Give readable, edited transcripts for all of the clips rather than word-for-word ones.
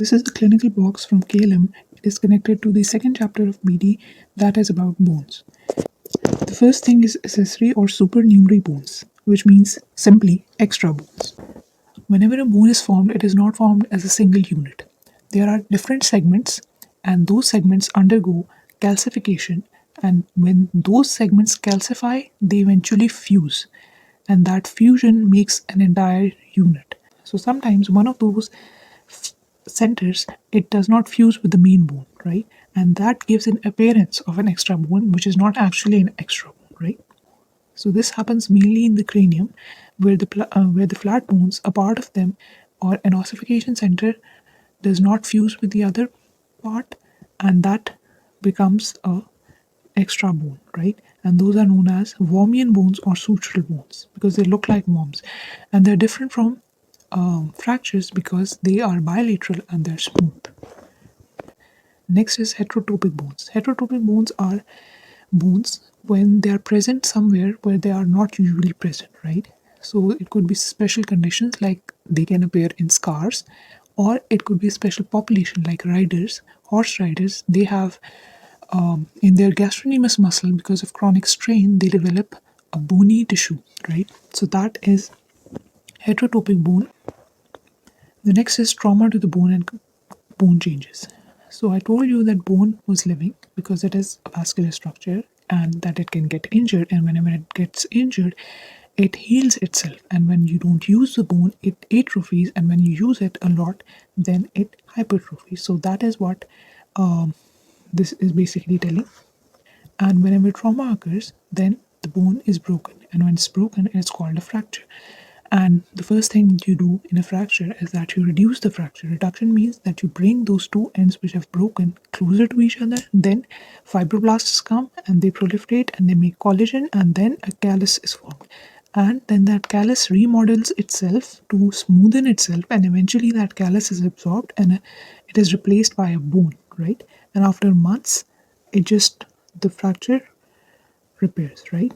This is the clinical box from KLM. It is connected to the second chapter of BD that is about bones. The first thing is accessory or supernumerary bones, which means simply extra bones. Whenever a bone is formed, it is not formed as a single unit. There are different segments, and those segments undergo calcification. And when those segments calcify, they eventually fuse, and that fusion makes an entire unit. So sometimes one of those centers, it does not fuse with the main bone, right? And that gives an appearance of an extra bone, which is not actually an extra bone, right? So this happens mainly in the cranium, where the flat bones, a part of them, or an ossification center, does not fuse with the other part, and that becomes a extra bone, right? And those are known as wormian bones or sutural bones because they look like worms, and they're different from fractures because they are bilateral and they're smooth. Next is heterotopic bones. Heterotopic bones are bones when they are present somewhere where they are not usually present, right? So it could be special conditions like they can appear in scars, or it could be a special population like riders, horse riders. They have in their gastrocnemius muscle, because of chronic strain, they develop a bony tissue, right? So that is heterotopic bone. The next is trauma to the bone and bone changes. So I told you that bone was living because it is a vascular structure and that it can get injured, and whenever it gets injured, it heals itself, and when you don't use the bone, it atrophies, and when you use it a lot, then it hypertrophies. So that is what this is basically telling. And whenever trauma occurs, then the bone is broken, and when it's broken, it's called a fracture. And the first thing you do in a fracture is that you reduce the fracture. Reduction means that you bring those two ends which have broken closer to each other. Then fibroblasts come and they proliferate and they make collagen, and then a callus is formed. And then that callus remodels itself to smoothen itself, and eventually that callus is absorbed and it is replaced by a bone, right? And after months, the fracture repairs, right?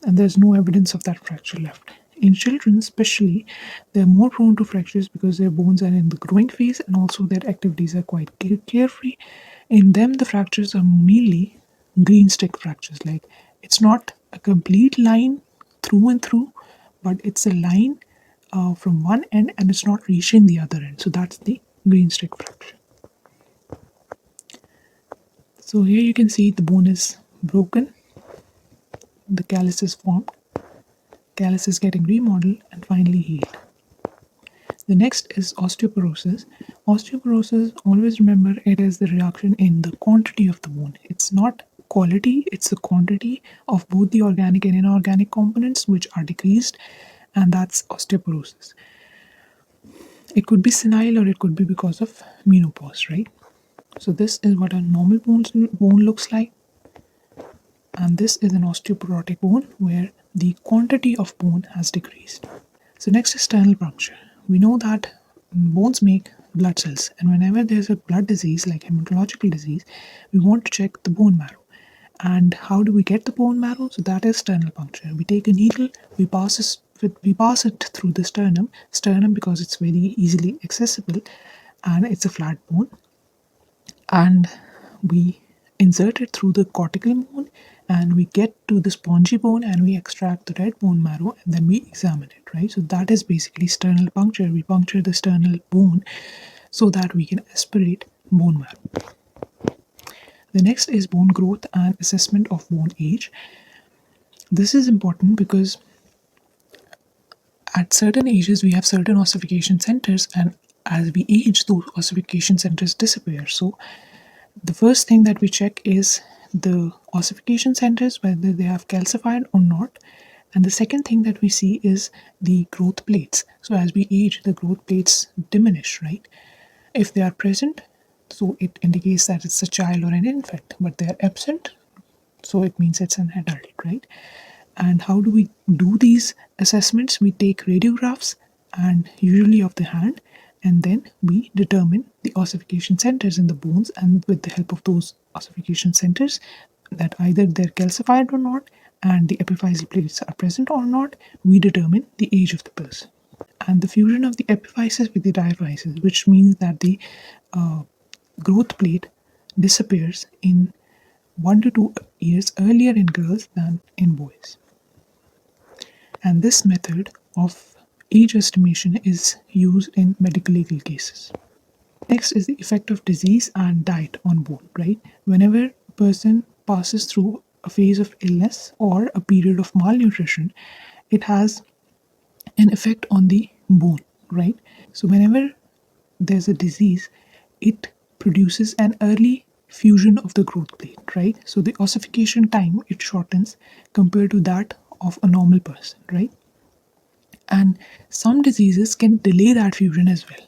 And there's no evidence of that fracture left. In children, especially, they're more prone to fractures because their bones are in the growing phase and also their activities are quite carefree. In them, the fractures are mainly green stick fractures. Like it's not a complete line through and through, but it's a line from one end and it's not reaching the other end. So that's the green stick fracture. So here you can see the bone is broken, the callus is formed, callus is getting remodeled and finally healed. The next is osteoporosis. Osteoporosis, always remember, it is the reduction in the quantity of the bone. It's not quality, it's the quantity of both the organic and inorganic components which are decreased, and that's osteoporosis. It could be senile or it could be because of menopause, right? So this is what a normal bone looks like. And this is an osteoporotic bone where the quantity of bone has decreased. So next is sternal puncture. We know that bones make blood cells, and whenever there's a blood disease like hematological disease, we want to check the bone marrow. And how do we get the bone marrow? So that is sternal puncture. We take a needle, we pass it through the sternum because it's very easily accessible and it's a flat bone, and we insert it through the cortical bone and we get to the spongy bone and we extract the red bone marrow and then we examine it, right? So that is basically sternal puncture. We puncture the sternal bone so that we can aspirate bone marrow. The next is bone growth and assessment of bone age. This is important because at certain ages we have certain ossification centers, and as we age, those ossification centers disappear. So the first thing that we check is the ossification centers, whether they have calcified or not. And the second thing that we see is the growth plates. So as we age, the growth plates diminish, right? If they are present, so it indicates that it's a child or an infant, but they are absent, so it means it's an adult, right? And how do we do these assessments? We take radiographs, and usually of the hand, and then we determine the ossification centers in the bones, and with the help of those ossification centers, that either they're calcified or not and the epiphyseal plates are present or not, we determine the age of the person. And the fusion of the epiphysis with the diaphysis, which means that the growth plate disappears in 1 to 2 years earlier in girls than in boys. And this method of age estimation is used in medical legal cases. Next is the effect of disease and diet on bone, right? Whenever a person passes through a phase of illness or a period of malnutrition, it has an effect on the bone, right? So, whenever there's a disease, it produces an early fusion of the growth plate, right? So, the ossification time it shortens compared to that of a normal person, right? And some diseases can delay that fusion as well.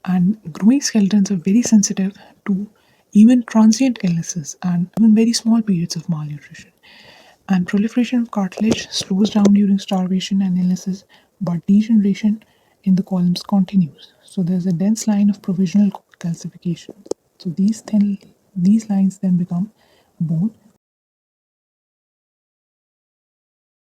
And growing skeletons are very sensitive to even transient illnesses and even very small periods of malnutrition. And proliferation of cartilage slows down during starvation and illnesses, but degeneration in the columns continues. So there's a dense line of provisional calcification. So these lines then become bone,